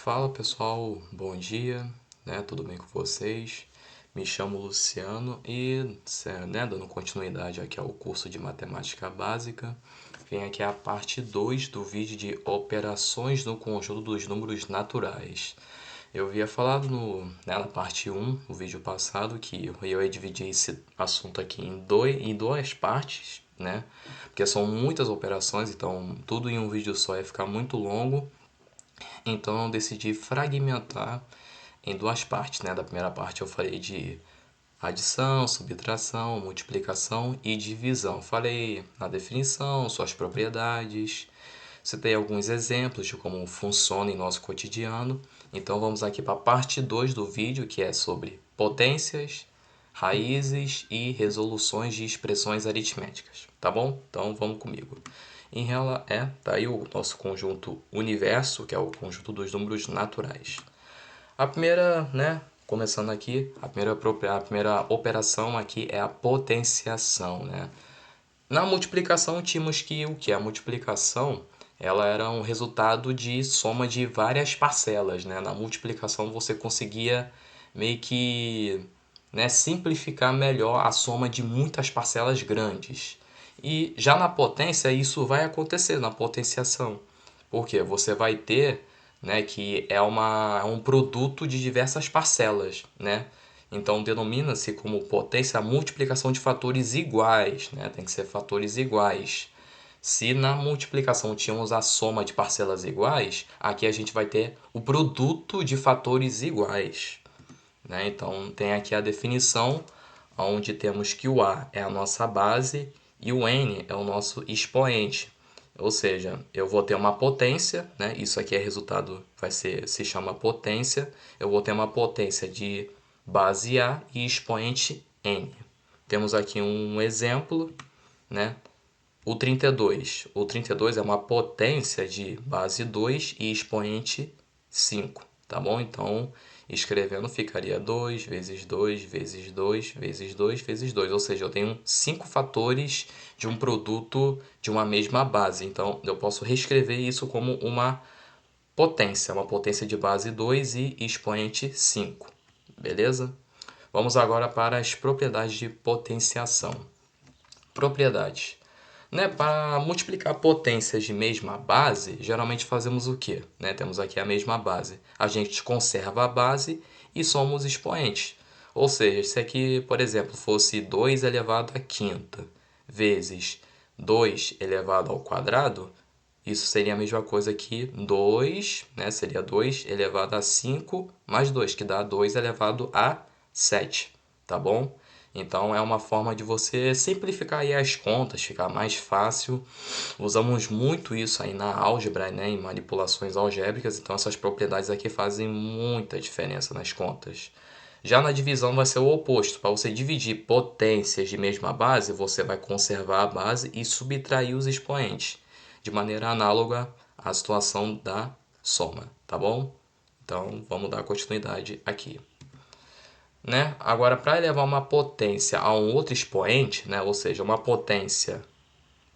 Fala pessoal, bom dia, Tudo bem com vocês? Me chamo Luciano e, dando continuidade aqui ao curso de Matemática Básica, vem aqui a parte 2 do vídeo de operações no conjunto dos números naturais. Eu havia falado na parte 1, no vídeo passado, que eu ia dividir esse assunto aqui em duas partes, Porque são muitas operações, então tudo em um vídeo só ia ficar muito longo. Então eu decidi fragmentar em duas partes, Da primeira parte eu falei de adição, subtração, multiplicação e divisão. Falei na definição, suas propriedades, citei alguns exemplos de como funciona em nosso cotidiano. Então vamos aqui para a parte 2 do vídeo, que é sobre potências, raízes e resoluções de expressões aritméticas, tá bom? Então vamos comigo. Tá aí o nosso conjunto universo, que é o conjunto dos números naturais. A primeira, começando aqui, a primeira operação aqui é a potenciação, Na multiplicação tínhamos que o que? A multiplicação, ela era um resultado de soma de várias parcelas, Na multiplicação você conseguia meio que, simplificar melhor a soma de muitas parcelas grandes. E já na potência isso vai acontecer na potenciação. Porque você vai ter, que é um produto de diversas parcelas, Então denomina-se como potência a multiplicação de fatores iguais, Tem que ser fatores iguais. Se na multiplicação tínhamos a soma de parcelas iguais, aqui a gente vai ter o produto de fatores iguais, Então tem aqui a definição, onde temos que o A é a nossa base e o N é o nosso expoente. Ou seja, eu vou ter uma potência, Isso aqui é resultado, se chama potência. Eu vou ter uma potência de base A e expoente N. Temos aqui um exemplo, O 32. O 32 é uma potência de base 2 e expoente 5, tá bom? Então, escrevendo ficaria 2 vezes 2 vezes 2 vezes 2 vezes 2. Ou seja, eu tenho 5 fatores de um produto de uma mesma base. Então, eu posso reescrever isso como uma potência de base 2 e expoente 5. Beleza? Vamos agora para as propriedades de potenciação. Propriedades. Para multiplicar potências de mesma base, geralmente fazemos o quê? Temos aqui a mesma base. A gente conserva a base e soma os expoentes. Ou seja, se aqui, por exemplo, fosse 2 elevado à quinta vezes 2 elevado ao quadrado, isso seria a mesma coisa que 2, seria 2 elevado a 5 mais 2, que dá 2 elevado a 7, tá bom? Então é uma forma de você simplificar aí as contas, ficar mais fácil. Usamos muito isso aí na álgebra, em manipulações algébricas, então essas propriedades aqui fazem muita diferença nas contas. Já na divisão vai ser o oposto. Para você dividir potências de mesma base, você vai conservar a base e subtrair os expoentes, de maneira análoga à situação da soma, tá bom? Então vamos dar continuidade aqui. Agora, para elevar uma potência a um outro expoente, ou seja, uma potência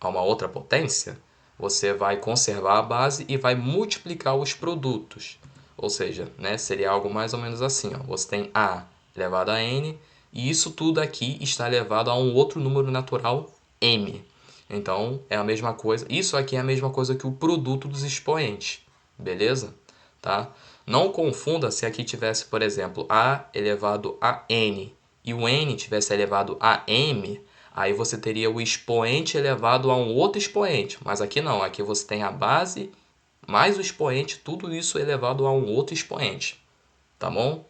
a uma outra potência, você vai conservar a base e vai multiplicar os produtos. Ou seja, seria algo mais ou menos assim. Você tem A elevado a N e isso tudo aqui está elevado a um outro número natural M. Então, é a mesma coisa. Isso aqui é a mesma coisa que o produto dos expoentes. Beleza? Tá? Não confunda se aqui tivesse, por exemplo, A elevado a N e o N tivesse elevado a M, aí você teria o expoente elevado a um outro expoente. Mas aqui não, aqui você tem a base mais o expoente, tudo isso elevado a um outro expoente. Tá bom?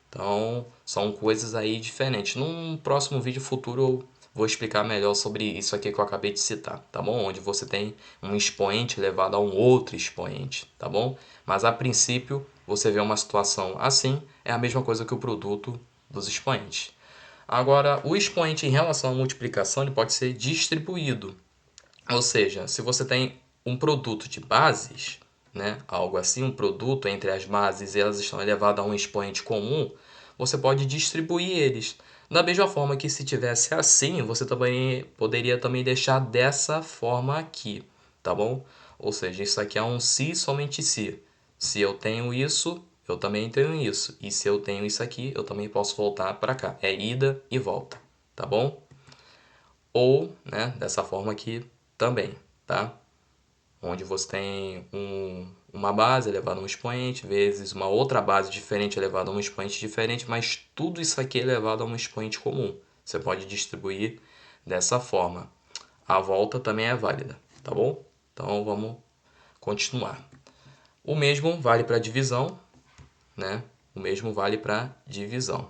Então, são coisas aí diferentes. Num próximo vídeo futuro eu vou explicar melhor sobre isso aqui que eu acabei de citar, tá bom? Onde você tem um expoente elevado a um outro expoente, tá bom? Mas a princípio, você vê uma situação assim, é a mesma coisa que o produto dos expoentes. Agora, o expoente em relação à multiplicação ele pode ser distribuído. Ou seja, se você tem um produto de bases, algo assim, um produto entre as bases e elas estão elevadas a um expoente comum, você pode distribuir eles. Da mesma forma que se tivesse assim, você também poderia também deixar dessa forma aqui, tá bom? Ou seja, isso aqui é um se somente se. Se eu tenho isso, eu também tenho isso. E se eu tenho isso aqui, eu também posso voltar para cá. É ida e volta, tá bom? Ou, né, dessa forma aqui também, tá? Onde você tem uma base elevada a um expoente, vezes uma outra base diferente elevada a um expoente diferente, mas tudo isso aqui é elevado a um expoente comum. Você pode distribuir dessa forma. A volta também é válida, tá bom? Então vamos continuar. O mesmo vale para divisão, né? O mesmo vale para divisão,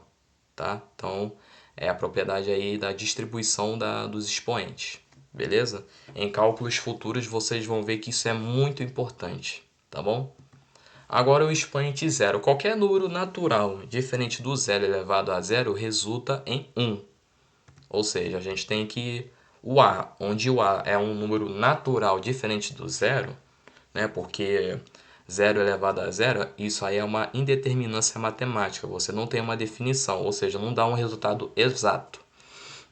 tá? Então é a propriedade aí da distribuição dos expoentes, beleza? Em cálculos futuros vocês vão ver que isso é muito importante, tá bom? Agora o expoente zero. Qualquer número natural diferente do zero elevado a zero resulta em 1. Ou seja, a gente tem que o A, onde o A é um número natural diferente do zero, né? Porque zero elevado a zero, isso aí é uma indeterminância matemática. Você não tem uma definição, ou seja, não dá um resultado exato,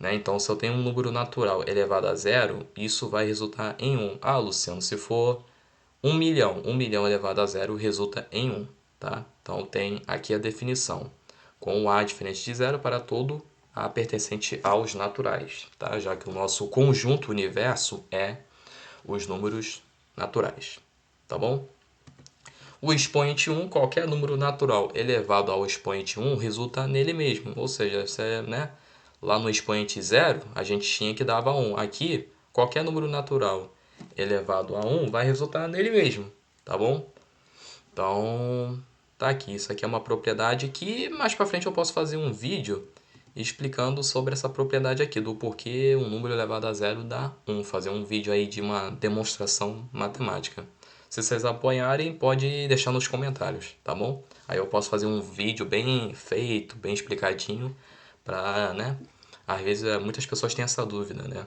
né? Então, se eu tenho um número natural elevado a zero, isso vai resultar em 1. Ah, Luciano, se for 1 milhão elevado a zero resulta em 1, tá? Então, tem aqui a definição, com o A diferente de zero para todo A pertencente aos naturais, tá? Já que o nosso conjunto universo é os números naturais, tá bom? O expoente 1, qualquer número natural elevado ao expoente 1 resulta nele mesmo, ou seja, né? Lá no expoente 0 a gente tinha que dava 1. Aqui, qualquer número natural elevado a 1 vai resultar nele mesmo, tá bom? Então, tá aqui. Isso aqui é uma propriedade que mais para frente eu posso fazer um vídeo explicando sobre essa propriedade aqui, do porquê um número elevado a zero dá 1. Fazer um vídeo aí de uma demonstração matemática. Se vocês apoiarem, pode deixar nos comentários, tá bom? Aí eu posso fazer um vídeo bem feito, bem explicadinho, pra, né? Às vezes muitas pessoas têm essa dúvida, né?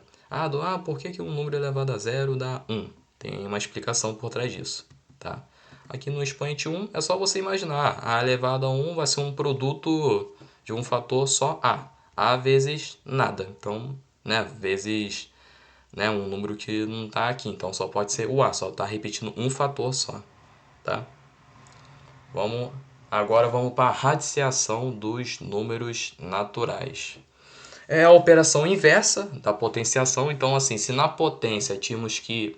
Por que um número elevado a zero dá 1? Tem uma explicação por trás disso, tá? Aqui no expoente 1 é só você imaginar. A elevado a 1 vai ser um produto de um fator só A. A vezes nada. Então, né, vezes, né, um número que não está aqui. Então só pode ser o A, só está repetindo um fator só, tá? Agora vamos para a radiciação dos números naturais. É a operação inversa da potenciação. Então, assim, se na potência tínhamos que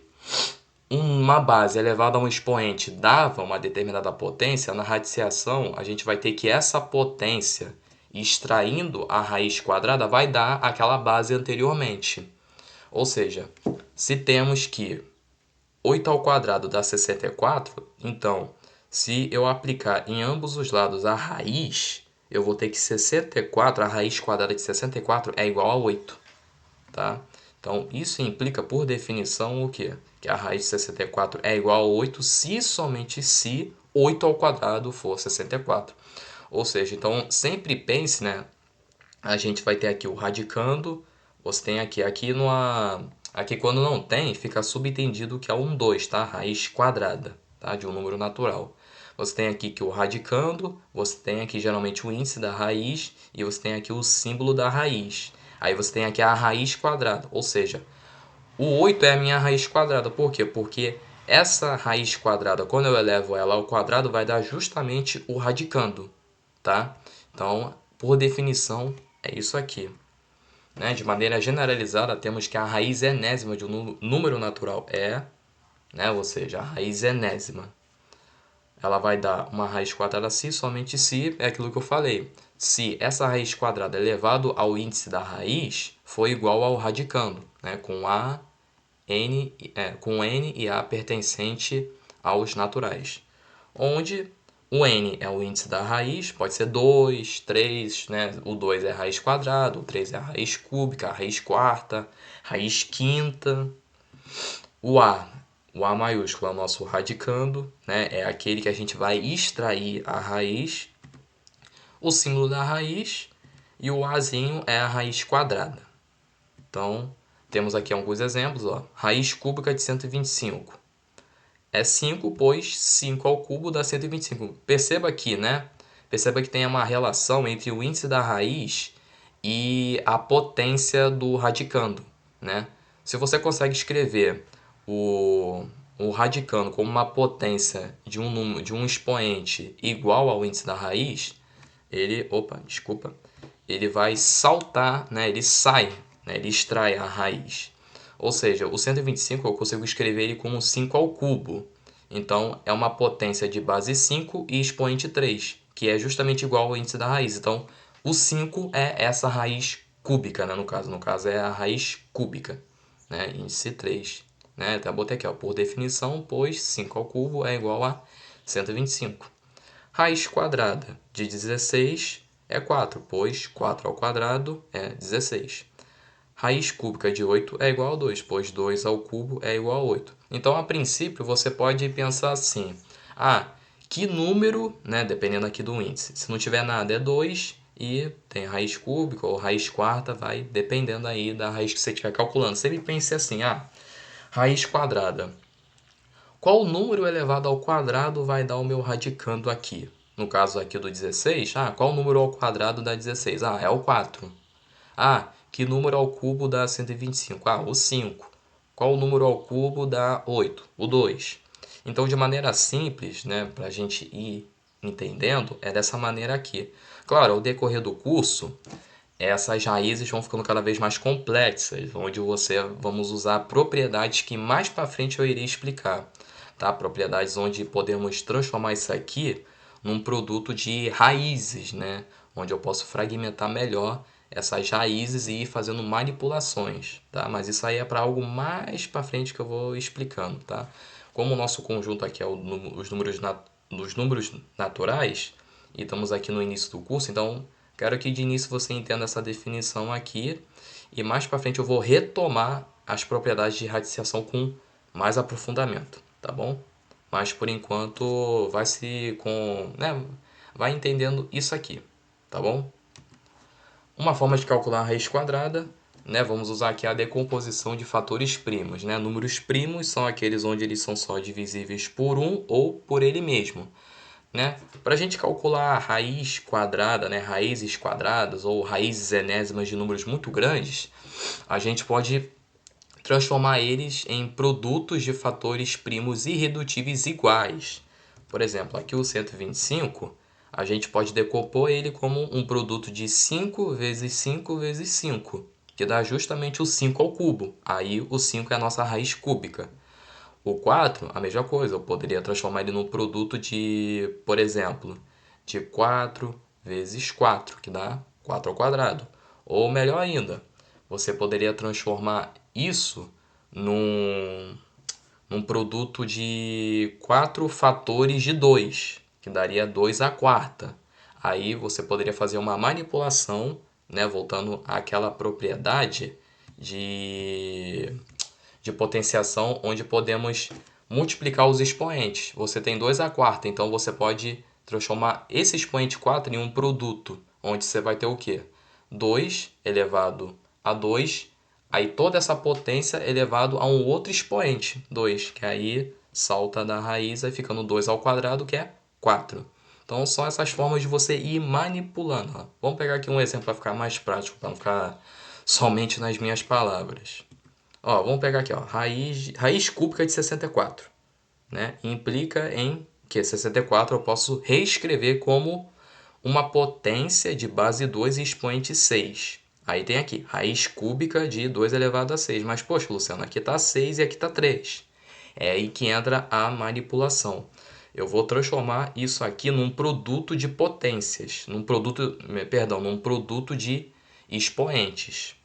uma base elevada a um expoente dava uma determinada potência, na radiciação a gente vai ter que essa potência, extraindo a raiz quadrada, vai dar aquela base anteriormente. Ou seja, se temos que 8 ao quadrado dá 64, então se eu aplicar em ambos os lados a raiz, eu vou ter que 64, a raiz quadrada de 64 é igual a 8, tá? Então, isso implica, por definição, o quê? Que a raiz de 64 é igual a 8 se somente se 8 ao quadrado for 64. Ou seja, então sempre pense, né? A gente vai ter aqui o radicando, você tem aqui quando não tem, fica subentendido que é um 2, tá? Raiz quadrada, tá? De um número natural. Você tem aqui que o radicando, você tem aqui geralmente o índice da raiz e você tem aqui o símbolo da raiz. Aí você tem aqui a raiz quadrada, ou seja, o 8 é a minha raiz quadrada. Por quê? Porque essa raiz quadrada, quando eu elevo ela ao quadrado, vai dar justamente o radicando, tá? Então, por definição, é isso aqui. Né? De maneira generalizada, temos que a raiz enésima de um número natural é, né? Ou seja, a raiz enésima. Ela vai dar uma raiz quadrada se, somente se, é aquilo que eu falei. Se essa raiz quadrada elevado ao índice da raiz for igual ao radicando, né? Com n e a pertencente aos naturais. Onde o n é o índice da raiz, pode ser 2, 3, né? O 2 é a raiz quadrada, o 3 é a raiz cúbica, a raiz quarta, raiz quinta. O A maiúsculo é o nosso radicando, né? É aquele que a gente vai extrair a raiz, o símbolo da raiz, e o Azinho é a raiz quadrada. Então, temos aqui alguns exemplos. Ó. Raiz cúbica de 125. É 5, pois 5 ao cubo dá 125. Perceba aqui, né? Perceba que tem uma relação entre o índice da raiz e a potência do radicando, né? Se você consegue escrever o radicando como uma potência de um expoente igual ao índice da raiz, ele vai saltar, né? Ele sai, né? Ele extrai a raiz. Ou seja, o 125 eu consigo escrever ele como 5 ao cubo. Então, é uma potência de base 5 e expoente 3, que é justamente igual ao índice da raiz. Então, o 5 é essa raiz cúbica, né? No caso é a raiz cúbica, né? Índice 3. Né? Até botei aqui, ó, por definição, pois 5 ao cubo é igual a 125. Raiz quadrada de 16 é 4, pois 4 ao quadrado é 16. Raiz cúbica de 8 é igual a 2, pois 2 ao cubo é igual a 8. Então, a princípio, você pode pensar assim: que número, né, dependendo aqui do índice, se não tiver nada é 2 e tem raiz cúbica ou raiz quarta, vai dependendo aí da raiz que você estiver calculando. Sempre pense assim: raiz quadrada. Qual número elevado ao quadrado vai dar o meu radicando aqui? No caso aqui do 16, qual número ao quadrado dá 16? É o 4. Que número ao cubo dá 125? O 5. Qual número ao cubo dá 8? O 2. Então, de maneira simples, né, para a gente ir entendendo, é dessa maneira aqui. Claro, ao decorrer do curso, essas raízes vão ficando cada vez mais complexas, onde vamos usar propriedades que mais para frente eu irei explicar. Tá? Propriedades onde podemos transformar isso aqui num produto de raízes, né? Onde eu posso fragmentar melhor essas raízes e ir fazendo manipulações, tá? Mas isso aí é para algo mais para frente que eu vou explicando, tá? Como o nosso conjunto aqui é os números naturais e estamos aqui no início do curso, então quero que de início você entenda essa definição aqui e mais para frente eu vou retomar as propriedades de radiciação com mais aprofundamento, tá bom? Mas por enquanto vai entendendo isso aqui, tá bom? Uma forma de calcular a raiz quadrada, né? Vamos usar aqui a decomposição de fatores primos, né? Números primos são aqueles onde eles são só divisíveis por 1 ou por ele mesmo, né? Para a gente calcular a raiz quadrada, né? Raízes quadradas ou raízes enésimas de números muito grandes, a gente pode transformar eles em produtos de fatores primos irredutíveis iguais. Por exemplo, aqui o 125, a gente pode decompor ele como um produto de 5 vezes 5 vezes 5, que dá justamente o 5 ao cubo. Aí o 5 é a nossa raiz cúbica. O 4, a mesma coisa, eu poderia transformar ele num produto de, por exemplo, de 4 vezes 4, que dá 4 ao quadrado. Ou melhor ainda, você poderia transformar isso num produto de 4 fatores de 2, que daria 2 à quarta. Aí você poderia fazer uma manipulação, né, voltando àquela propriedade de potenciação, onde podemos multiplicar os expoentes. Você tem 2 à quarta, então você pode transformar esse expoente 4 em um produto, onde você vai ter o quê? 2 elevado a 2, aí toda essa potência elevado a um outro expoente, 2, que aí salta da raiz e fica no 2 ao quadrado, que é 4. Então são essas formas de você ir manipulando. Vamos pegar aqui um exemplo para ficar mais prático, para não ficar somente nas minhas palavras. Vamos pegar aqui, raiz cúbica de 64, né? Implica em que 64 eu posso reescrever como uma potência de base 2 e expoente 6. Aí tem aqui, raiz cúbica de 2 elevado a 6. Mas, poxa, Luciano, aqui está 6 e aqui está 3. É aí que entra a manipulação. Eu vou transformar isso aqui num produto de potências, num produto de expoentes.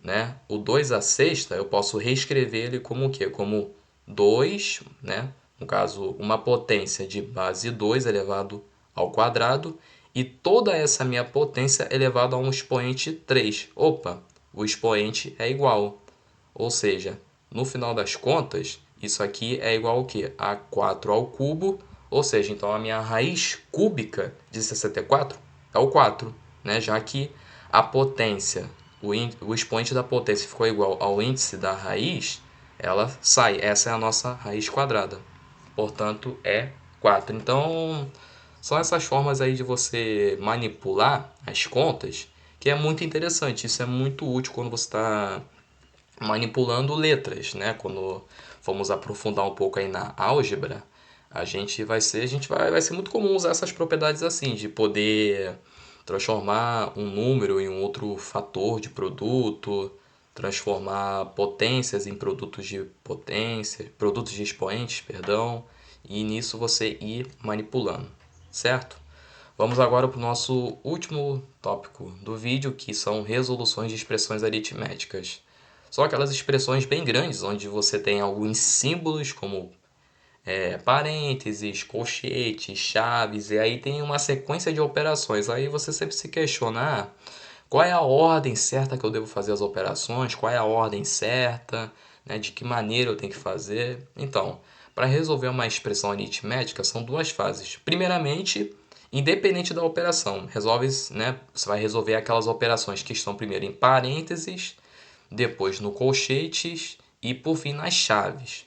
Né? O 2 à sexta eu posso reescrever ele como o quê? Como 2, né? No caso, uma potência de base 2 elevado ao quadrado e toda essa minha potência elevada a um expoente 3. Opa, o expoente é igual. Ou seja, no final das contas, isso aqui é igual ao quê? A 4 ao cubo, ou seja, então a minha raiz cúbica de 64 é o 4, né? Já que a potência, o expoente da potência ficou igual ao índice da raiz, ela sai. Essa é a nossa raiz quadrada. Portanto, é 4. Então, são essas formas aí de você manipular as contas, que é muito interessante. Isso é muito útil quando você está manipulando letras, né? Quando formos aprofundar um pouco aí na álgebra, vai ser muito comum usar essas propriedades assim, de poder transformar um número em um outro fator de produto, transformar potências em produtos de potência, produtos de expoentes, perdão, e nisso você ir manipulando, certo? Vamos agora para o nosso último tópico do vídeo, que são resoluções de expressões aritméticas. São aquelas expressões bem grandes, onde você tem alguns símbolos como parênteses, colchetes, chaves, e aí tem uma sequência de operações. Aí você sempre se questiona, qual é a ordem certa que eu devo fazer as operações, qual é a ordem certa, né, de que maneira eu tenho que fazer. Então, para resolver uma expressão aritmética, são duas fases. Primeiramente, independente da operação, você vai resolver aquelas operações que estão primeiro em parênteses, depois no colchetes e por fim nas chaves,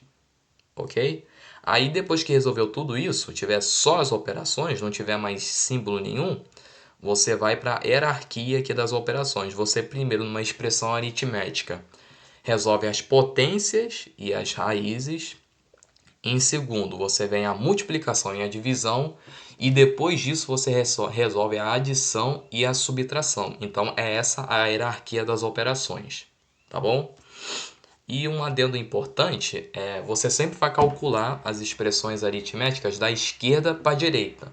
ok? Aí depois que resolveu tudo isso, tiver só as operações, não tiver mais símbolo nenhum, você vai para a hierarquia aqui das operações. Você primeiro, numa expressão aritmética, resolve as potências e as raízes. Em segundo, você vem a multiplicação e a divisão. E depois disso, você resolve a adição e a subtração. Então, é essa a hierarquia das operações. Tá bom? E um adendo importante é você sempre vai calcular as expressões aritméticas da esquerda para a direita,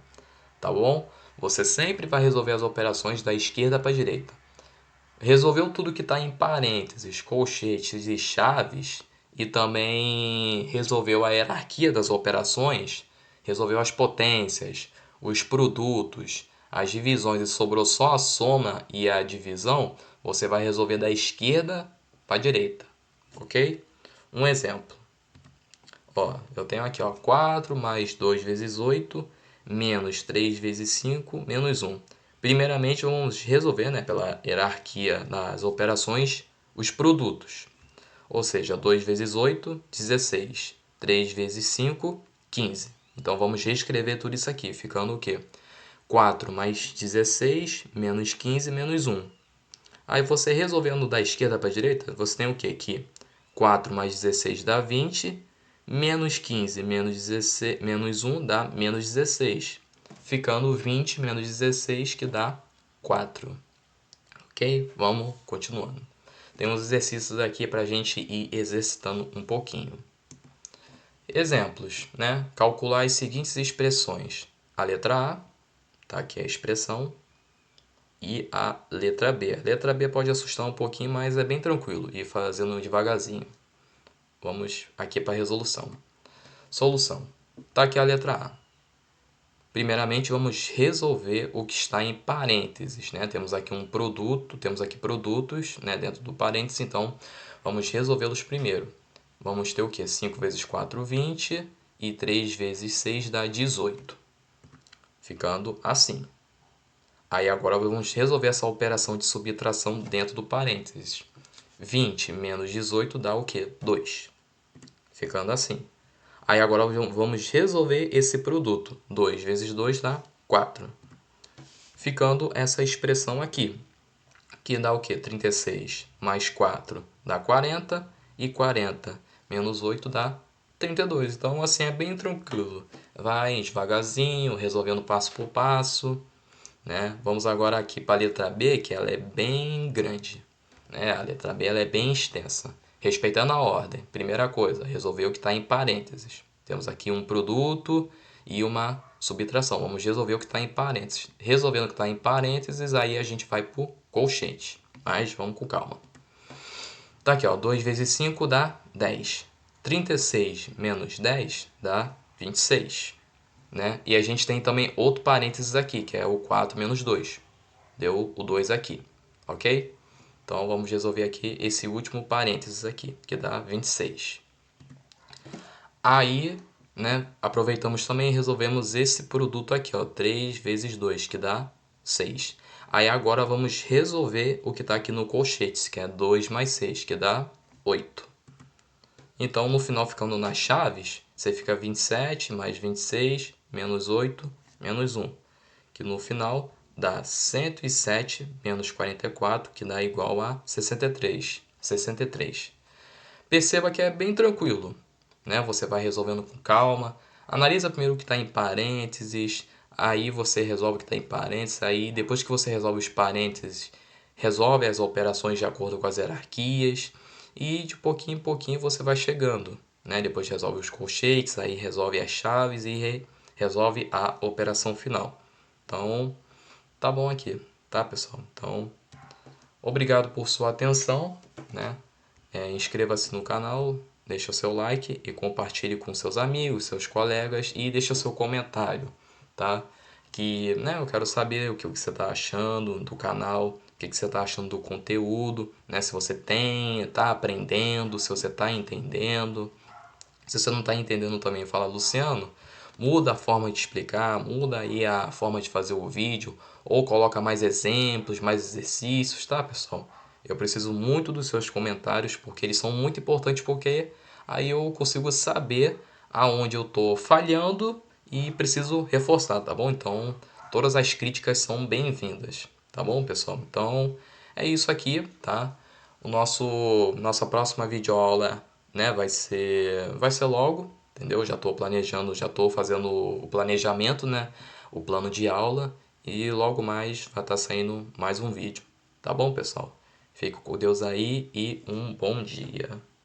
tá bom? Você sempre vai resolver as operações da esquerda para a direita. Resolveu tudo que está em parênteses, colchetes e chaves, e também resolveu a hierarquia das operações, resolveu as potências, os produtos, as divisões e sobrou só a soma e a divisão, você vai resolver da esquerda para a direita, ok? Um exemplo. Ó, eu tenho aqui, ó, 4 mais 2 vezes 8, menos 3 vezes 5, menos 1. Primeiramente, vamos resolver, né, pela hierarquia das operações, os produtos. Ou seja, 2 vezes 8, 16. 3 vezes 5, 15. Então, vamos reescrever tudo isso aqui, ficando o quê? 4 mais 16, menos 15, menos 1. Aí, você resolvendo da esquerda para a direita, você tem o quê? Que 4 mais 16 dá 20, menos 15 menos 16, menos 1 dá menos 16, ficando 20 menos 16 que dá 4. Ok? Vamos continuando. Tem uns exercícios aqui para a gente ir exercitando um pouquinho. Exemplos, né? Calcular as seguintes expressões. A letra A, tá aqui a expressão, e a letra B. A letra B pode assustar um pouquinho, mas é bem tranquilo, ir fazendo devagarzinho. Vamos aqui para a resolução. Solução. Tá aqui a letra A. Primeiramente, vamos resolver o que está em parênteses, né? Temos aqui um produto, temos aqui produtos, né, dentro do parênteses, então vamos resolvê-los primeiro. Vamos ter o quê? 5 vezes 4, 20, e 3 vezes 6 dá 18, ficando assim. Aí agora vamos resolver essa operação de subtração dentro do parênteses. 20 menos 18 dá o quê? 2, ficando assim. Aí agora vamos resolver esse produto. 2 vezes 2 dá 4. Ficando essa expressão aqui, que dá o quê? 36 mais 4 dá 40, e 40 menos 8 dá 32. Então, assim, é bem tranquilo. Vai devagarzinho, resolvendo passo por passo, né? Vamos agora aqui para a letra B, que ela é bem grande, né? A letra B ela é bem extensa. Respeitando a ordem, primeira coisa, resolver o que está em parênteses. Temos aqui um produto e uma subtração. Vamos resolver o que está em parênteses. Resolvendo o que está em parênteses, aí a gente vai para o colchete. Mas vamos com calma. Tá aqui, ó, 2 vezes 5 dá 10. 36 menos 10 dá 26. Né? E a gente tem também outro parênteses aqui, que é o 4 menos 2. Deu o 2 aqui, ok? Então, vamos resolver aqui esse último parênteses aqui, que dá 26. Aí, né, aproveitamos também e resolvemos esse produto aqui, ó, 3 vezes 2, que dá 6. Aí agora vamos resolver o que está aqui no colchetes, que é 2 mais 6, que dá 8. Então, no final, ficando nas chaves, você fica 27 mais 26, menos 8, menos 1. Que no final dá 107 menos 44, que dá igual a 63. 63. Perceba que é bem tranquilo. né? Você vai resolvendo com calma. Analisa primeiro o que está em parênteses, aí você resolve o que está em parênteses, aí depois que você resolve os parênteses, resolve as operações de acordo com as hierarquias e de pouquinho em pouquinho você vai chegando, né? Depois resolve os colchetes, aí resolve as chaves e resolve a operação final. Então, tá bom aqui, tá, pessoal? Então, obrigado por sua atenção, né? Inscreva-se no canal, deixe o seu like e compartilhe com seus amigos, seus colegas e deixe o seu comentário, tá? Que, né, eu quero saber o que você está achando do canal, o que você está achando do conteúdo, né? Se você está aprendendo, se você está entendendo. Se você não está entendendo também, fala, Luciano, muda a forma de explicar, muda aí a forma de fazer o vídeo, ou coloca mais exemplos, mais exercícios, tá, pessoal? Eu preciso muito dos seus comentários, porque eles são muito importantes, porque aí eu consigo saber aonde eu estou falhando e preciso reforçar, tá bom? Então, todas as críticas são bem-vindas, tá bom, pessoal? Então, é isso aqui, tá? Nossa próxima videoaula, né, vai ser logo, entendeu? Já estou planejando, já estou fazendo o planejamento, né, o plano de aula e logo mais vai estar saindo mais um vídeo. Tá bom, pessoal? Fico com Deus aí e um bom dia.